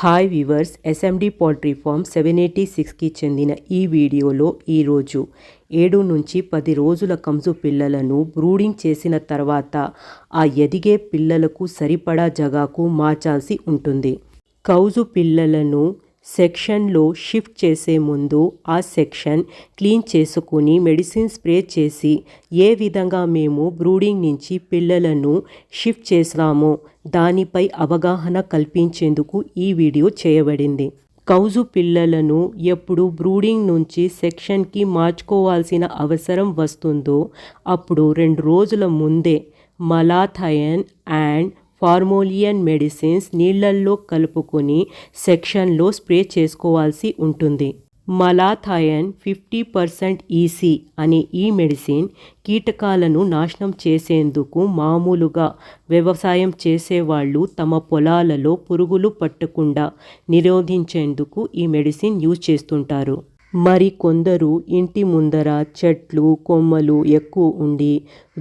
Hi viewers, SMD poultry farm 786కి చెందిన ఈ వీడియోలో ఈరోజు 7 నుంచి 10 రోజుల కంజు పిల్లలను బ్రూడింగ్ చేసిన తర్వాత ఆ ఎదిగే పిల్లలకు సరిపడా జగాకు మార్చాల్సి ఉంటుంది. కౌజు పిల్లలను సెక్షన్లో షిఫ్ట్ చేసే ముందు ఆ సెక్షన్ క్లీన్ చేసుకుని మెడిసిన్ స్ప్రే చేసి ఏ విధంగా మేము బ్రూడింగ్ నుంచి పిల్లలను షిఫ్ట్ చేస్తామో దానిపై అవగాహన కల్పించేందుకు ఈ వీడియో చేయబడింది. కౌజు పిల్లలను ఎప్పుడు బ్రూడింగ్ నుంచి సెక్షన్కి మార్చుకోవాల్సిన అవసరం వస్తుందో అప్పుడు 2 రోజుల ముందే మలాథయన్ అండ్ ఫార్మోలియన్ మెడిసిన్స్ నీళ్లల్లో కలుపుకొని సెక్షన్లో స్ప్రే చేసుకోవాల్సి ఉంటుంది. మలాథయన్ 50% ఈసీ అనే ఈ మెడిసిన్ కీటకాలను నాశనం చేసేందుకు మామూలుగా వ్యవసాయం చేసేవాళ్ళు తమ పొలాలలో పురుగులు పట్టకుండా నిరోధించేందుకు ఈ మెడిసిన్ యూజ్ చేస్తుంటారు. మరి కొందరు ఇంటి ముందర చెట్లు కొమ్మలు ఎక్కువ ఉండి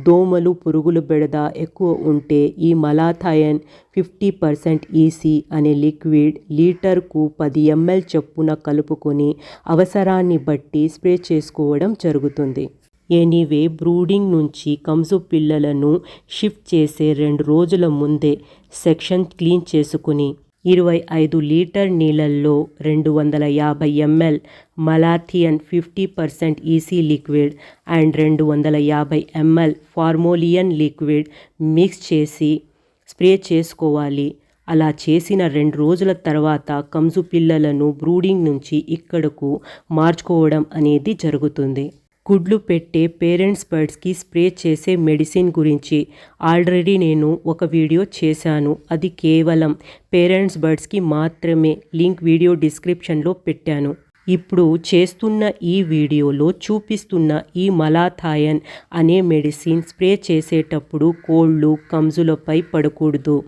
దోమలు పురుగుల బెడద ఎక్కువ ఉంటే ఈ మలాథయన్ 50% ఈసీ అనే లిక్విడ్ లీటర్కు 10 ml చొప్పున కలుపుకొని అవసరాన్ని బట్టి స్ప్రే చేసుకోవడం జరుగుతుంది. ఎనీవే, బ్రూడింగ్ నుంచి కంజు పిల్లలను షిఫ్ట్ చేసే 2 రోజుల ముందే సెక్షన్ క్లీన్ చేసుకుని 25 లీటర్ నీళ్ళల్లో 250 ml malathion 50% EC liquid and 250 ml formalin liquid mix చేసి స్ప్రే చేసుకోవాలి. అలా చేసిన 2 రోజుల తర్వాత కంజు పిల్లలను బ్రూడింగ్ నుంచి ఇక్కడకు మార్చుకోవడం అనేది జరుగుతుంది. గుడ్లు పెట్టే పేరెంట్స్ బర్డ్స్కి స్ప్రే చేసే మెడిసిన్ గురించి ఆల్రెడీ నేను ఒక వీడియో చేశాను. అది కేవలం పేరెంట్స్ బర్డ్స్కి మాత్రమే. లింక్ వీడియో డిస్క్రిప్షన్లో పెట్టాను. ఇప్పుడు చేస్తున్న ఈ వీడియోలో చూపిస్తున్న ఈ మలాథయన్ అనే మెడిసిన్ స్ప్రే చేసేటప్పుడు కోళ్ళు కంజులపై పడకూడదు.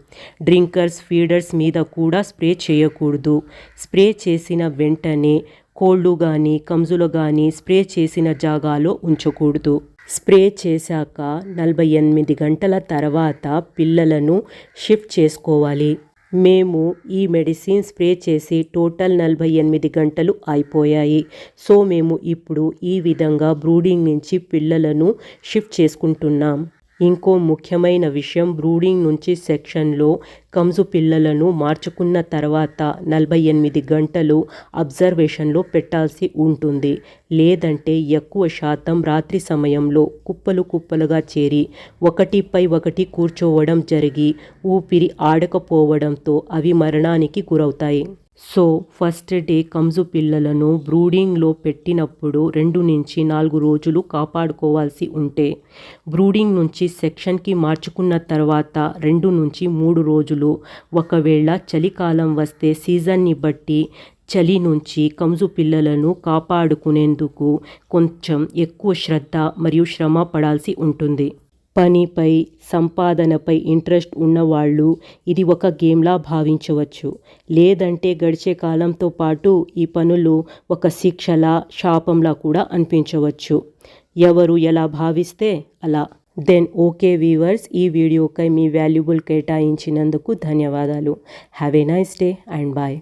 డ్రింకర్స్ ఫీడర్స్ మీద కూడా స్ప్రే చేయకూడదు. స్ప్రే చేసిన వెంటనే కోళ్ళు కానీ కంజులు కానీ స్ప్రే చేసిన జాగాలో ఉంచకూడదు. స్ప్రే చేశాక 48 గంటల తర్వాత పిల్లలను షిఫ్ట్ చేసుకోవాలి. మేము ఈ మెడిసిన్ స్ప్రే చేసి టోటల్ 48 గంటలు అయిపోయాయి. సో మేము ఇప్పుడు ఈ విధంగా బ్రూడింగ్ నుంచి పిల్లలను షిఫ్ట్ చేసుకుంటున్నాం. ఇంకో ముఖ్యమైన విషయం, బ్రూడింగ్ నుంచి సెక్షన్లో కంజు పిల్లలను మార్చుకున్న తర్వాత 48 గంటలు అబ్జర్వేషన్లో పెట్టాల్సి ఉంటుంది. లేదంటే ఎక్కువ శాతం రాత్రి సమయంలో కుప్పలు కుప్పలుగా చేరి ఒకటిపై ఒకటి కూర్చోవడం జరిగి ఊపిరి ఆడకపోవడంతో అవి మరణానికి గురవుతాయి. సో ఫస్ట్ డే కంజు పిల్లలను బ్రూడింగ్లో పెట్టినప్పుడు 2 నుంచి 4 రోజులు కాపాడుకోవాల్సి ఉంటే బ్రూడింగ్ నుంచి సెక్షన్కి మార్చుకున్న తర్వాత 2 నుంచి 3 రోజులు, ఒకవేళ చలికాలం వస్తే సీజన్ని బట్టి చలి నుంచి కంజు పిల్లలను కాపాడుకునేందుకు కొంచెం ఎక్కువ శ్రద్ధ మరియు శ్రమ పడాల్సి ఉంటుంది. పనిపై సంపాదనపై ఇంట్రెస్ట్ ఉన్నవాళ్ళు ఇది ఒక గేమ్లా భావించవచ్చు. లేదంటే గడిచే కాలంతో పాటు ఈ పనులు ఒక శిక్షలా శాపంలా కూడా అనిపించవచ్చు. ఎవరు ఎలా భావిస్తే అలా. దెన్ ఓకే వీవర్స్, ఈ వీడియోకై మీ వాల్యుబుల్ కేటాయించినందుకు ధన్యవాదాలు. Have a nice day and bye.